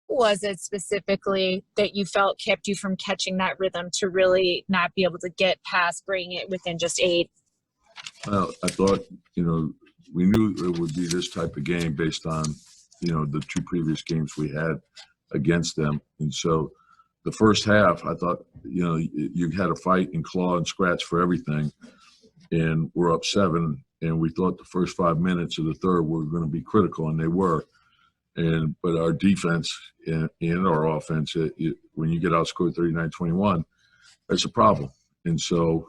was it specifically that you felt kept you from catching that rhythm to really not be able to get past bringing it within just 8? Well, I thought, we knew it would be this type of game based on, the 2 previous games we had against them. And so the first half, I thought, you had to fight and claw and scratch for everything. And we're up 7, and we thought the first 5 minutes of the third were going to be critical, and they were. But our defense and our offense, when you get outscored 39-21, that's a problem. And so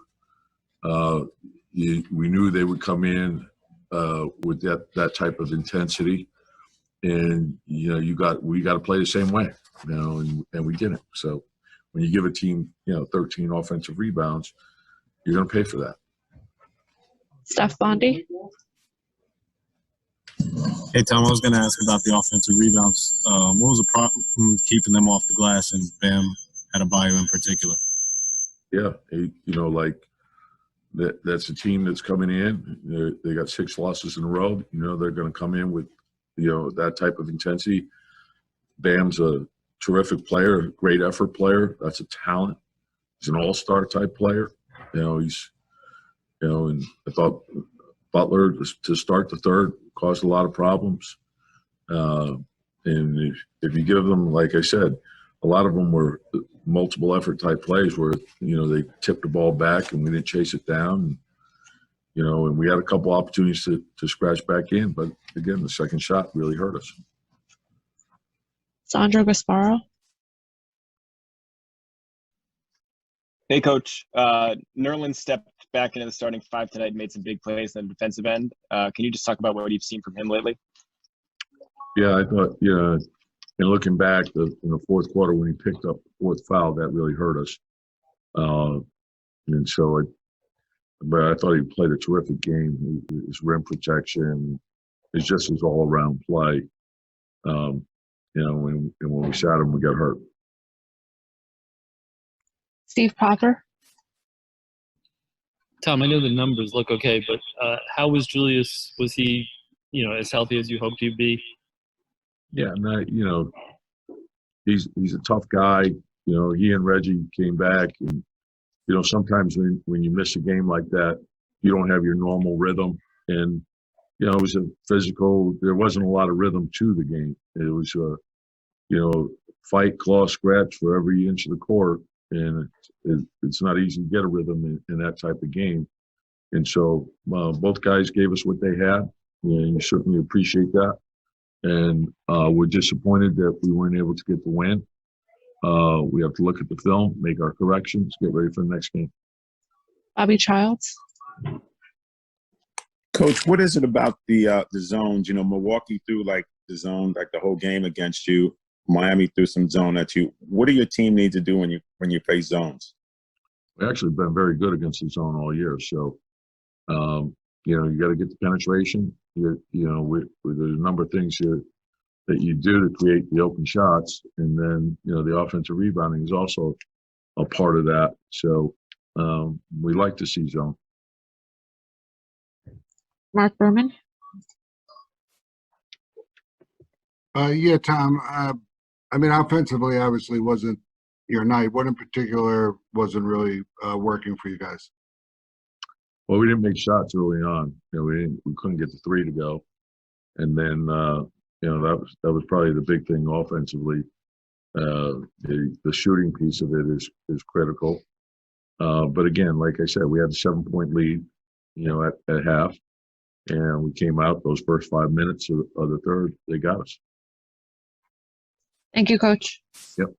we knew they would come in with that type of intensity, and we got to play the same way, and we didn't. So when you give a team 13 offensive rebounds, you're going to pay for that. Steph Bondi. Hey, Tom, I was going to ask about the offensive rebounds. What was the problem keeping them off the glass, and Bam Adebayo in particular? Yeah, that's a team that's coming in. They got 6 losses in a row. They're going to come in with, that type of intensity. Bam's a terrific player, great effort player. That's a talent. He's an all-star type player. And I thought Butler to start the third caused a lot of problems. And if you give them, like I said, a lot of them were multiple effort type plays where, they tipped the ball back and we didn't chase it down. And we had a couple opportunities to scratch back in. But, again, the second shot really hurt us. Sandro Gasparo. Hey, Coach. Nerlens stepped back into the starting 5 tonight and made some big plays on the defensive end. Can you just talk about what you've seen from him lately? Yeah, I thought, and looking back in the fourth quarter when he picked up the 4th foul, that really hurt us. But I thought he played a terrific game. His rim protection, it's just his all-around play. And when we shot him, we got hurt. Steve Popper. Tom, I know the numbers look okay, but how was Julius? Was he, as healthy as you hoped he'd be? Yeah, he's a tough guy. He and Reggie came back, and sometimes when you miss a game like that, you don't have your normal rhythm. And it was a physical. There wasn't a lot of rhythm to the game. It was fight, claw, scratch for every inch of the court, and it's not easy to get a rhythm in that type of game. And so both guys gave us what they had, and you certainly appreciate that. And we're disappointed that we weren't able to get the win. We have to look at the film, make our corrections, get ready for the next game. Bobby Childs. Coach, what is it about the zones? Milwaukee threw the zone the whole game against you. Miami threw some zone at you. What do your team need to do when you face zones? We actually been very good against the zone all year. So, you got to get the penetration. There's a number of things here that you do to create the open shots, and then the offensive rebounding is also a part of that. So we like to see zone. Mark Berman. Yeah, Tom. Offensively, obviously wasn't your night. What in particular wasn't really working for you guys? Well, we didn't make shots early on. We couldn't get the 3 to go, and then that was probably the big thing offensively. The shooting piece of it is critical. But again, like I said, we had a 7-point lead, at half, and we came out those first 5 minutes of the third. They got us. Thank you, Coach. Yep.